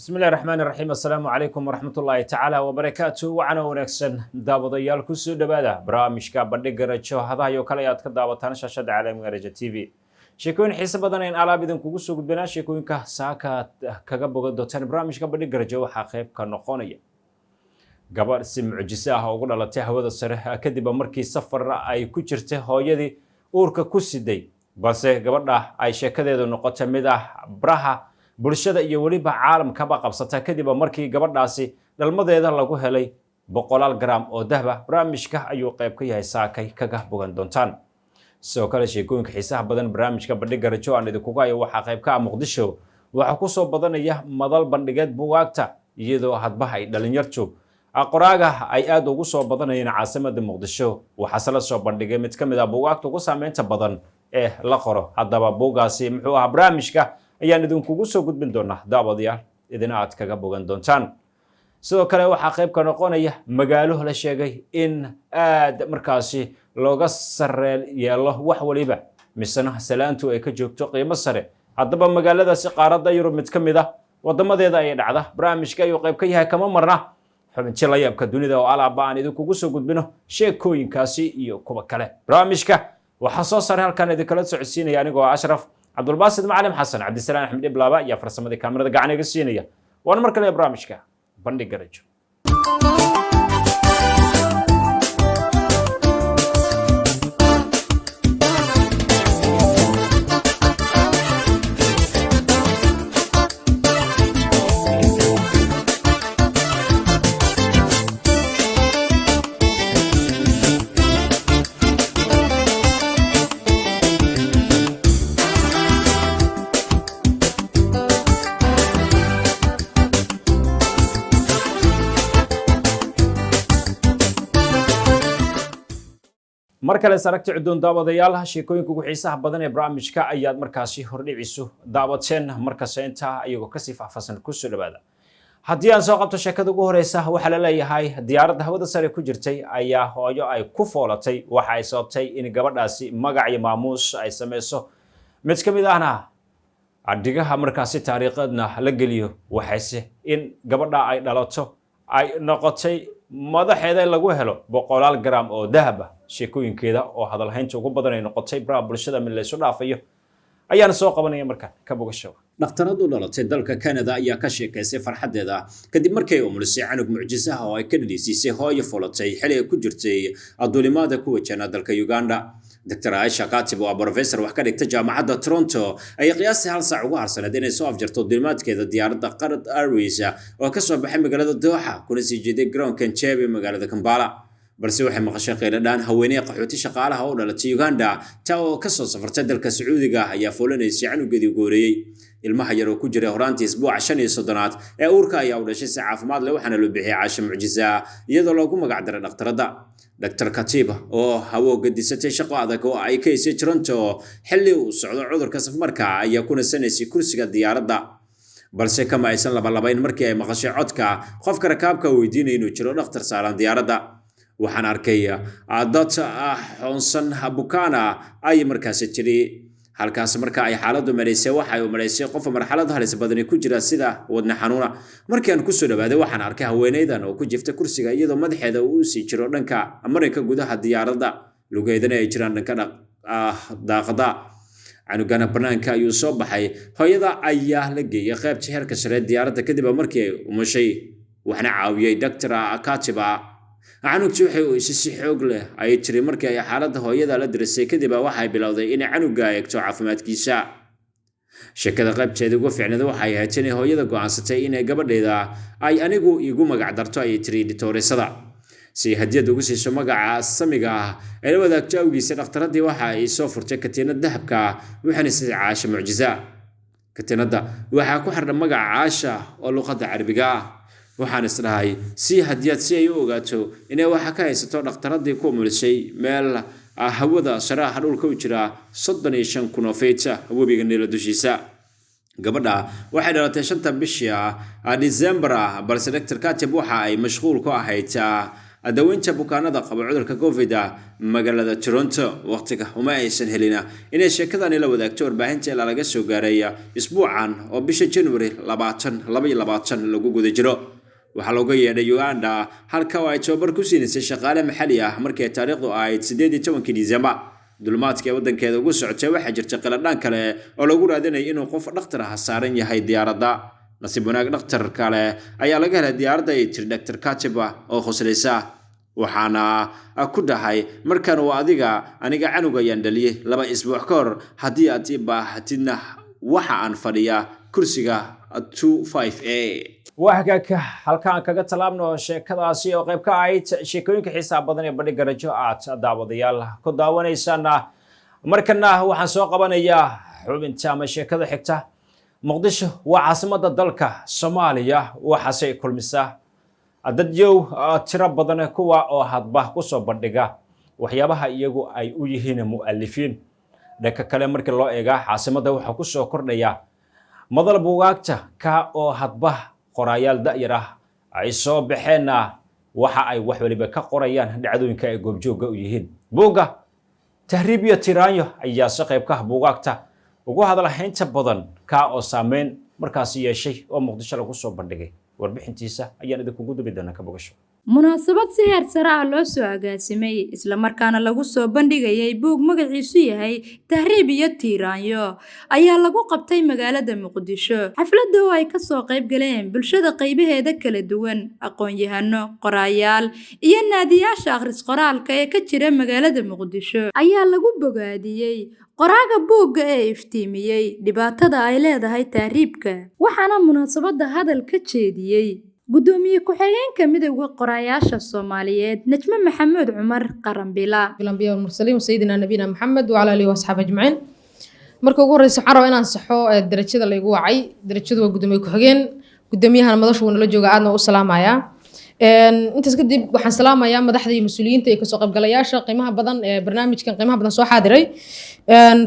بسم الله الرحمن الرحيم السلام عليكم ورحمة الله تعالى وبركاته وعنا ونكسن دابضيال كسو دبادة برامجka bandhiga rajo hadaha iyo kale aad ka daawataan shashada caalamiga rajo TV sheekooyin xiiso badan in alaab idin kugu soo gudbinaa sheekooyinka saaka kaga bogan doontaan barnaamijka bandhiga rajo waxa qayb ka noqonaya gabar si mucjiso ah ugu dhalatay hawada sare kadib markii safar ay ku jirtay hooyadii uurka ku siday balse gabadha ay sheekadeedu noqotay mid ah braha bulshada iyo waliba caalamka ba qabsata kadib markii gabadhaasi dhalmadeeda lagu helay 100 gram oo dahba barnaamijka ayuu qayb ka yahay saakay kaga bogan doontaan soo kale sheekooyinka xiisaha badan barnaamijka bandhiga rajo aan idinku hayo waxa qayb ka ah Muqdisho waxa ku soo badanaya madal bandhigeed buugaagta iyadoo hadba ay dhalinyartu qoraaga ay aad ugu soo badanayeen caasimada Muqdisho waxa la soo bandhigay mid kamid ah buugaagta ugu saameynta badan ee la qoro hadaba buugaasi muxuu ah barnaamijka ayaan idinkugu soo gudbin doonaa daawadayaal idina aad kaga bogan doontaan sidoo kale waxa qayb ka noqonaya magaalo la sheegay in aad markaasi looga sarreel yeelo wax waliba misana salaantu ay ka joogto qiimo sare hadaba magaaladaasi qaaradda Yurub mid kamid ah wadamadeeda ay dhacda barnaamijka ayuu qayb ka yahay kama marna xubintii la yaabka dunida oo alaab aan idinkugu soo gudbino sheekooyinkaasi iyo kuwa kale barnaamijka waxa soo saaray halkan idinkala socodsiinaya anigoo Ashraf عبد الباسط معلم حسن عبد السلام احمد بلابا يا فرسمدي كاميرا قاعنيga siinaya waan markale barnaamijka bandhiga rajo markale saragti cidoon daawadayaal sheekooyinka ugu xiisaha badan ee barnaamijka ayaad markaasi hordhiciso daawateen markaas inta ayagoo ka sii faahfaahsan ku soo dhawaada haddii aan soo qabto sheekada ugu horeysa waxa la leeyahay diyaaradda hawada sare ku jirtay ayaa hooyo ay ku foolatay waxa ay sababtay in gabadhaasi magac iyo maamuus ay sameyso mid kamid ahna adigaha markaasi taariikhadna la geliyo waxayse in gabadha ay dhalato ay noqotay madaxeeda lagu helo 100 gram oo dahab ah sheekooyinkeeda oo hadal haynta ugu badan ay noqotay baraha bulshada mid la isku dhaafayo ayaan soo qabanaya markaa ka bogasho dhaqtaradu dhalatay dalka Canada ayaa ka sheekaysay farxadeeda kadib markii ay umulisay canug mucjiso ah oo ay ka dhalisay hooyo foolatay xilli ay ku jirtay adulimaada ku wajahna dalka Uganda Dr. Aisha Katib oo professor wax ka dhigtay jaamacadda Toronto ay qiyaastii hal saac ugu harsanad inay soo afjarto dulimaadkeeda diyaaradda Qatar Airways oo ka soo baxay magaalada Doha kuna sii jeeday garoonka Entebbe magaalada Kampala balse waxay maqashay qeeladaan haweeney qaxooti shaqaalaha u dhalatay Uganda taa oo ka soo safartay dalka Sacuudiga ayaa foolanaysay canugeedii gooreeyay ilmaha yar oo ku jiray horaantii isbuuca 35aad ee uurka ayaa u dhashay si caafimaad leh waxaana loo bixiyay caasho mucjiso iyadoo loogu magac daray dhaqtarada Dr. Katib oo hawo gadisatay shaqo adag oo ay ka haysay Toronto xilli uu socdo cudurka safmarka ayaa kuna sanaysay kursiga diyaaradda balse kama aysan labayn markii ay maqashay codka qofka rakaabka weydiinay inuu jiro dhaqtar saaran diyaaradda waxaan arkay dad xonsan bukaana ay markaas tiri halkaas marka ay xaaladdu mareysay waxa ay mareysay qof marxalad halis badan ku jira sida wadna xanuuna markii aan ku soo dhawaaday waxaan arkay haweeneydan oo ku jirta kursiga iyadoo madaxeeda uu sii jiro dhanka Ameerika gudaha diyaaradda lugeedana ay jiraan dhanka daaqada canugana banaanka ayuu soo baxay hooyada ayaa la geeyay qaybta heerka sare diyaaradda kadib markii ay umushay waxna caawiyay Dr. Katiba canugtu waxay si xoog leh ay tiri markii ay xaaladda hooyada la dirisay kadib waxay bilowday in canuga eegto caafimaadkiisa sheekada qaybteeda ugu fiicnada waxay ahayd in hooyada go'aansatay in gabadheeda ay anigu igu magac darto ay tiri ditoresada si hadiyad ugu siiso magaca samiga ah ee wadaagto awgiisa dhaqtaradii waxa ay soo furtay katiinad dahabka waxaana si caasho mucjiso katiinada waxa ku xirnaa magaca caasha oo luqadda carabiga ah waxaan isdhahay si hadiyad si ay u ogaato inay waxa ka haysato dhaqtaradii ku umulisay meel hawada sare ah dhulka u jira 35,000 feet wabiga Niil dushiisa gabadha waxay dhalatay 5 bishii December balse Dr. Katib waxa ay mashquul ku ahayd daweynta bukaanada qaba cudurka covid magaalada Toronto waqtiga uma aysan helina inay sheekadani la wadaagto warbaahinta ilaa laga soo gaaray isbuucan oo bisha January 2022 lagu guda jiro waxaa looga yeedhay Uganda halka ay tababar ku siinaysa shaqaale maxalli ah markii taariikhdu ahayd 18 Diseembar dulmaadka wadankeeda ugu socotay waxa jirta qaladaan kale oo lagu raadinay inuu qof dhakhtar ah saaran yahay diyaaradda nasiib wanaag dhakhtar kale ayaa laga helay diyaaradda ay tir Dr. Katiba oo khuslaysa waxaana ku dhahay markan uu aniga canuga ayaan dhaliyay 2 isbuuc ka hor haddii aad i baahatidna waxa aan fadhiyaa kursiga 25A وحكاك halkaan kaga talaabno sheekadaasi oo qayb ka ahayd sheekooyinka xiisaha badan ee badhiga rajo aad daawadayaal ku daawanaysaan markana waxaan soo qabanayaa xubinta ama sheekada xigta Muqdisho waa caasimadda dalka Soomaaliya waxaasay kulmisaa dadyow tiro badan kuwa oo hadba ku soo bandhiga waxyaabaha iyagu ay u yihiin mu'allifiin dhanka kale markii loo eego caasimadda waxa ku soo kordhaya madal buugaagta ka oo hadba qorayaal da'yar ah ay soo baxeen waxa ay wax waliba ka qorayaan dhacdooyinka ay goobjooga u yihiin buuga tahriib iyo tiraanyo ayaa si qayb ka buugaagta ugu hadalhaynta badan ka oo saameyn markaas yeeshay oo Muqdisho lagu soo bandhigay warbixintiisa ayaan idinku dubi doonaa ka bogasho munaasabad si heer sare ah loo soo agaasimay isla markaana lagu soo bandhigayay buug magaciisu yahay tahriib iyo tiraanyo ayaa lagu qabtay magaalada Muqdisho xafladda oo ay ka soo qayb galeen bulshada qaybaheeda kala duwan aqoon-yahano qorayaal iyo naadiyaasha akhris qoraalka ee ka jira magaalada Muqdisho ayaa lagu bogaadiyay qoraaga buugga ee iftiimiyay dhibaatada ay leedahay tahriibka waxaana munaasabadda hadal ka jeediyay gudoomiye ku-xigeenka midowga qorayaasha Soomaaliyeed Najma Maxamed Cumar Qaranbila bilanbiya mursaliin sayidina nabiyina Maxamed wa ala alihi wa asxaabihi ajma'in marka ugu horeysa waxaan rabaa inaan saxo darajada la igu wacay darajadu waa gudoomiye ku-xigeen gudoomiyahana madashu nala jooga aadna u salaamaya intaas kadib waxaan salaamayaa madaxda iyo mas'uuliyiinta ee ka soo qaybgalayaasha qiimaha badan ee barnaamijkan qiimaha badan soo xaadiray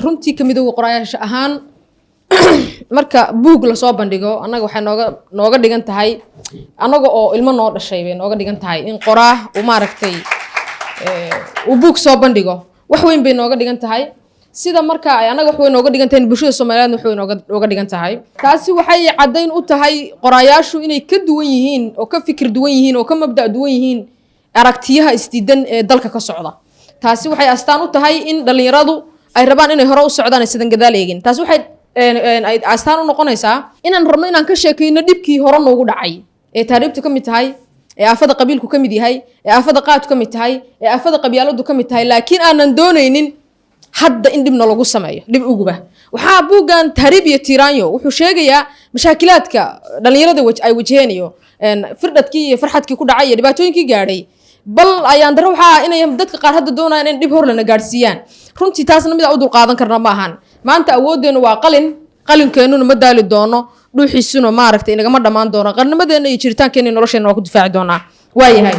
runtii ka midowga qorayaasha ahaan marka buug la soo bandhigo anaga waxay nooga dhigan tahay anaga oo ilmo noo dhashay bay nooga dhigan tahay in qoraa uu maaragtay uu buug soo bandhigo wax weyn bay nooga dhigan tahay sida marka ay anaga wax weyn nooga dhigan tahay bulshada Soomaaliyeed wax weyn nooga dhigan tahay taasi waxay cadeyn u tahay qorayaashu inay ka duwan yihiin oo ka fikir duwan yihiin oo ka mabda' duwan yihiin aragtiyaha isdiidan ee dalka ka socda taasi waxay astaan u tahay in dhalinyaradu ay rabaan inay hore u socdaan sidan gadaal eegin taasi waxay ay astaan u noqonaysaa inaan rabno inaan ka sheekayno dhibkii hore noogu dhacay ee taariikhtu ka mid tahay ee aafada qabiilku ka mid yahay ee aafada qaadku ka mid tahay ee aafada qabyaaladu ka mid tahay laakiin aanan doonaynin hadda in dibna lagu sameeyo dib uguba waxaa buugan tahriib iyo tiraanyo wuxuu sheegayaa mashaakilaadka dhalinyarada ay wajaheenayo firdhadkii iyo farxadkii ku dhacay iyo dhibaatooyinkii gaadhay bal ayaan daro waxaa inay dadka qaar hadda doonayaan in dib hor lana gaadhsiiyaan runtii taasna mid aan u dulqaadan karna ma ahan maanta awoodeenu waa qalinkeenuna ma daali doono dhuuxiisuna maaragtay inagama dhammaan doono qarnimadeena iyo jiritaankeena nolosheena waa ku difaaci doonaa waayahay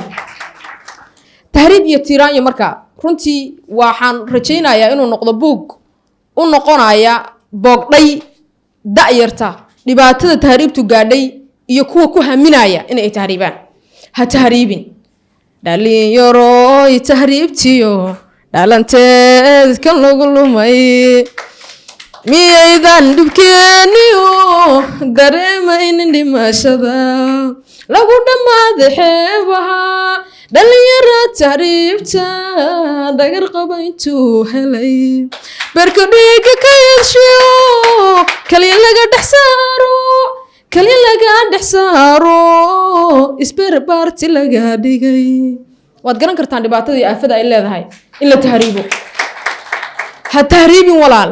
tahriib iyo tiraanyo marka runtii waxaan rajaynayaa inuu noqdo buug u noqonaya boogdhay da'yarta dhibaatada tahriibtu gaadhay iyo kuwa ku haminaya inay tahriibaan ha tahriibin dhalinyarooy tahriibtiyo dhalanteed kan lagu lumay miyaydan dhibkeeniyo dareemaynin dhimashada lagu dhammaada xeebaha dhalinyaro tahriibta dhagar qaba intuu helay beerka dhiiga ka yeeshiyo kaliya laga dhex saaro isberbaarti laga dhigay waad garan kartaan dhibaatada iyo aafada ay leedahay in la tahriibo ha tahriibin walaal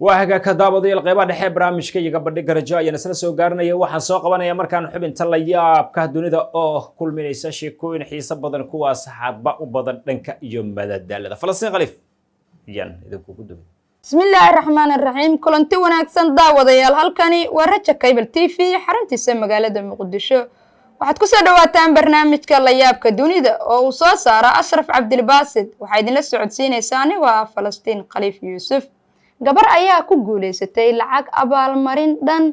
waaga ka daawadayaal qaybaha dhexe barnaamijka iyaga bandhig garajo ayaan isla soo gaarinaya waxaan soo qabanaya markaan xubinta la yaabka dunida oo kulminaysa sheekooyin xiiso badan kuwaas hadba u badan dhanka iyo madadaalada Falastiin Khaliif yan idinku ku duubay bismillahir rahmaanir rahiim kulanti wanaagsan daawadayaal halkani waa Raja Cable TV xaruntiisa magaalada Muqdisho waxaad ku soo dhawaataan barnaamijka la yaabka dunida oo uu soo saara Ashraf Cabdilbaasid waxa idin la socodsiinaysaa waa Falastiin Khaliif Yuusuf gabar ayaa ku guuleysatay lacag abaalmarin dhan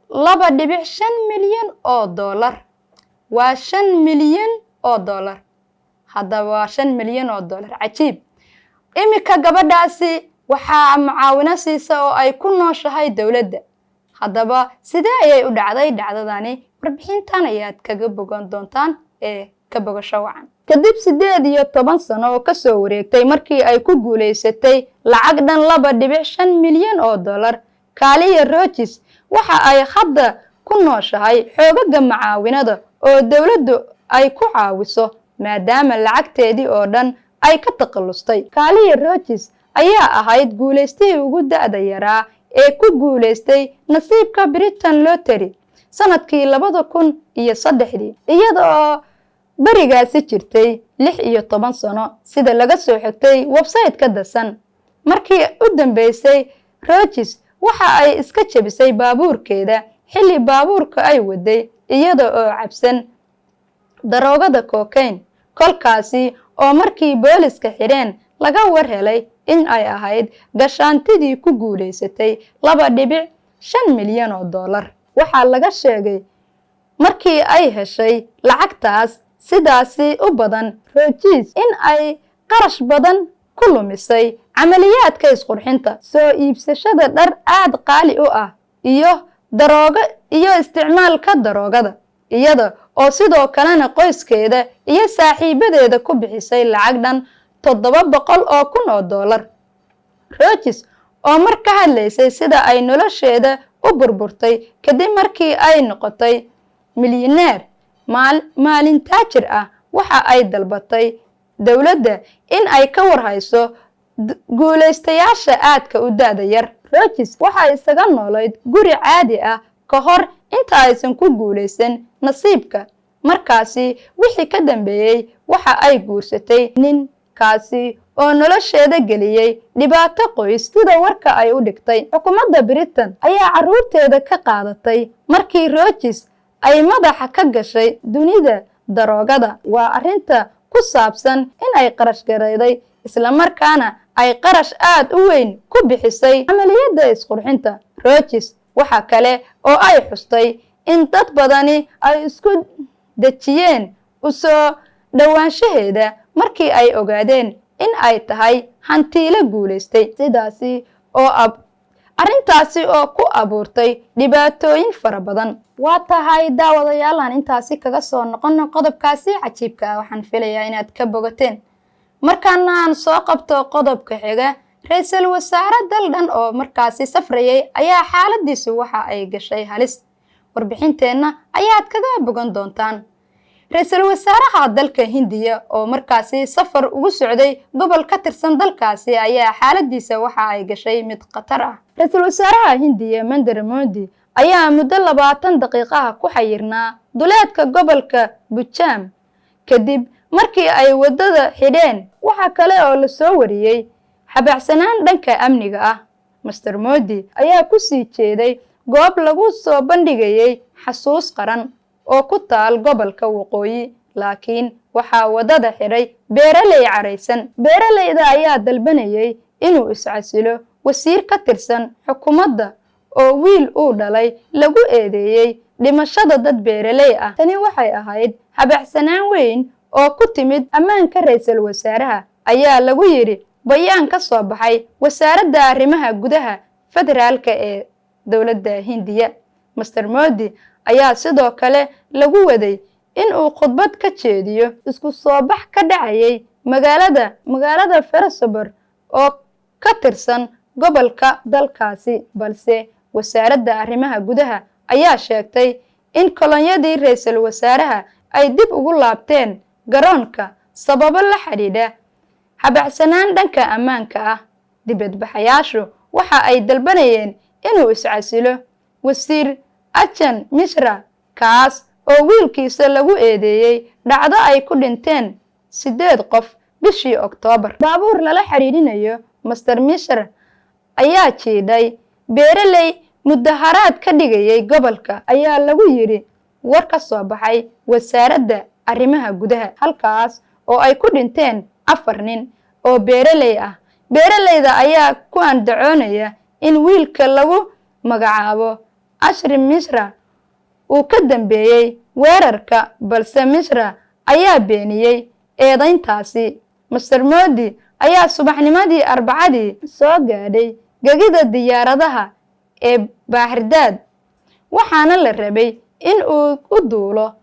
2.5 milyan oo dollar waa 5 milyan oo dollar haddaba 5 milyan oo dollar. Cajiib. Imika gabadhaasi waxaa mucaawino siisa oo ay ku nooshahay dawladda. haddaba sidee ayay u dhacday dhacdadani? Warbixintan ayaad kaga bogan doontaan ka bogasho wacan. Kadib 18 sano oo ka soo wareegtay markii ay ku guuleysatay lacag dhan 2.5 milyan oo dollar, Kaaliya Rogers waxa ay hadda ku nooshahay xoogaga mucaawinada oo dawladdu ay ku caawiso maadaama lacagteedii oo dhan ay ka taqallustay. Kaaliya Rogers ayaa ahayd guuleystihii ugu da'da yaraa ee ku guuleystay nasiibka Britain Lottery sanadkii 2003 iyadoo barigaasi jirtay 16 sano sida laga soo xigtay website-ka The Sun. Markii u dambeysay Rogers waxa ay iska jabisay baabuurkeeda xilli baabuurka ay waday iyada oo cabsan daroogada cocaine. Kolkaasi oo markii booliska xireen laga war helay in ay ahayd gashaantidii ku guuleysatay 2.5 milyan oo dollar. Waxaa laga sheegay markii ay heshay lacagtaas sidaasi u badan Rogers in ay qarash badan ku lumisay camaliyaadka isqurxinta, soo iibsashada dhar aad qaali u ah iyo darooga iyo isticmaalka daroogada, iyada oo sidoo kalena qoyskeeda iyo saaxiibadeeda ku bixisay lacag dhan 700,000 oo dollar. Rogers oo mar ka hadlaysay sida ay nolosheeda u burburtay kadib markii ay noqotay milyaneer maalin taajir ah, waxa ay dalbatay dawladda in ay ka warhayso guuleystayaasha aadka u da'da yar. Rogers waxay isaga noolayd guri caadi ah ka hor inta aysan ku guuleysan nasiibka. Markaasi wixii ka dambeeyay waxa ay guursatay nin kaasi oo nolosheeda geliyay dhibaato qoys sida warka ay u dhigtay. Xukuumadda Britain ayaa carruurteeda ka qaadatay markii Rogers ay madaxa ka gashay dunida daroogada. Waa arrinta ku saabsan in ay qarash garayday isla markaana ay qarash aad u weyn ku bixisay amaliyada isqurxinta. Rogers waxa kale oo ay xustay in dad badani ay isku dejiyeen u soo dhawaanshaheeda markii ay ogaadeen in ay tahay hantiile guuleystay. Arrintaasi oo ku abuurtay dhibaatooyin fara badan. Waa tahay daawadayaal aan intaasi kaga soo noqono qodobkaasi cajiibka ah. Waxaan filayaa inaad ka bogateen. Markaana aan soo qabto qodobka xiga, ra'iisul wasaare daldan oo markaasi safrayay ayaa xaaladiisu waxa ay gashay halis. Warbixinteenna ayaad kaga bogan doontaan. Ra'iisul wasaaraha dalka Hindiya oo markaasi safar ugu socday gobol ka tirsan dalkaasi ayaa xaaladiisa waxa ay gashay mid khatar ah. Ra'iisul wasaaraha Hindiya Narendra Modi ayaa muddo 20 daqiiqo ah ku xayirnaa duleedka gobolka Punjab kadib markii ay wadada xidheen. Waxa kale oo la soo wariyay xabacsanaan dhanka amniga ah. Mr. Modi ayaa ku sii jeeday goob lagu soo bandhigayay xasuus qaran oo ku taal gobolka waqooyi, laakiin waxaa wadada xidhay beeraley careysan. Beeraleyda ayaa dalbanayay inuu iscasilo wasiir ka tirsan xukuumadda oo wiil uu dhalay lagu eedeeyay dhimashada dad beeraley ah. Tani waxay ahayd xabacsanaan weyn oo ku timid ammaanka ra'iisul wasaaraha, ayaa lagu yiri bayaan ka soo baxay wasaaradda arrimaha gudaha federaalka ee dawladda Hindiya. Mr. Modi ayaa sidoo kale lagu waday in uu khudbad ka jeediyo isku soo bax ka dhacayay magaalada Firozpur oo ka tirsan gobolka dalkaasi, balse wasaaradda arrimaha gudaha ayaa sheegtay in kolonyadii ra'iisul wasaaraha ay dib ugu laabteen garoonka sababo la xiriira xabacsanaan dhanka ammaanka ah. Dibadbaxayaashu waxa ay dalbanayeen inuu iscasilo wasiir Achan Mishra, kaas oo wiilkiisa lagu eedeeyay dhacdo ay ku dhinteen 8 qof bishii Oktoobar. Baabuur lala xiriirinayo Mr. Mishra ayaa jiiday beeraley mudaharaad ka dhigayay gobolka, ayaa lagu yiri war ka soo baxay wasaaradda arrimaha gudaha, halkaas oo ay ku dhinteen 4 nin oo beeraley ah. Beeraleyda ayaa ku andacoonaya in wiilka lagu magacaabo Ashrim Mishra uu ka dambeeyay weerarka, balse Mishra ayaa beeniyay eedayntaasi. Mr. Modi ayaa subaxnimadii Arbacadii soo gaadhay gegida diyaaradaha ee Bahirdaad, waxaana la rabay in uu u duulo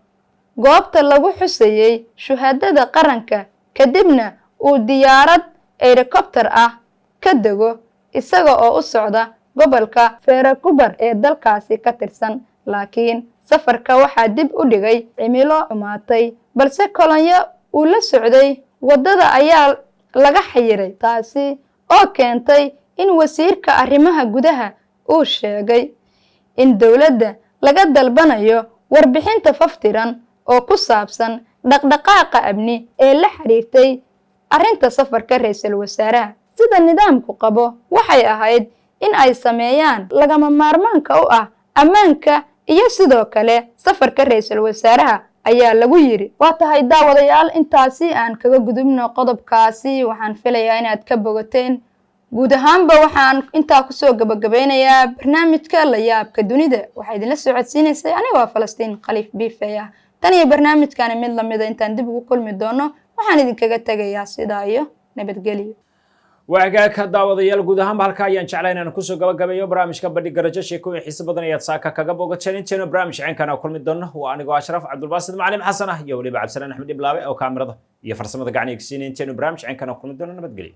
goobta lagu xusayay shuhaadada qaranka, kadibna uu diyaarad helicopter ah ka dego isaga oo u socda gobolka Vancouver ee dalkaasi ka tirsan. Laakiin safarka waxaa dib u dhigay cimilo xumaatay, balse kolonyo uu la socday wadada ayaa laga xayiray, taasi oo keentay in wasiirka arrimaha gudaha uu sheegay in dowladda laga dalbanayo warbixinta faftiran oo ku saabsan dhaqdhaqaaqa amni ee la xiriirtay arrinta safarka ra'iisul wasaaraha. Sida nidaamku qabo, waxay ahayd in ay sameeyaan lagama maarmaanka u ah ammaanka iyo sidoo kale safarka ra'iisul wasaaraha ayaa lagu yiri. Waa tahay daawadayaal, intaasi aan kaga gudubno qodobkaasi. Waxaan filayaa inaad ka bogateen. Guud ahaanba waxaan intaa kusoo gabagabeynayaa barnaamijka La Yaabka Dunida. Waxaa idinla socodsiinaysay anigoo Falastiin Khaliif Biifaya. Tan iyo barnaamijkani mid lamid ah intaan dib ugu kulmi doono, waxaan idinkaga tagayaa sidaa iyo nabadgelyo. waagaagka daawadayaal guud ahaanba halka ayaan jeclahay inaan kusoo gabagabeeyo barnaamijka Bandhig Garajo. sheekooyin xiiso badan ayaad saaka kaga bogateen. intaanu barnaamij ceenkana kulmi doono waa anigoo Ashraf Cabdulbaasid Macalin Xasan iyo waliba Cabdisalaan Axmed Iblaawe oo kaamirada iyo farsamada gacaniga siinay. intaanu barnaamij ceenkana kulmi doono, nabadgelyo.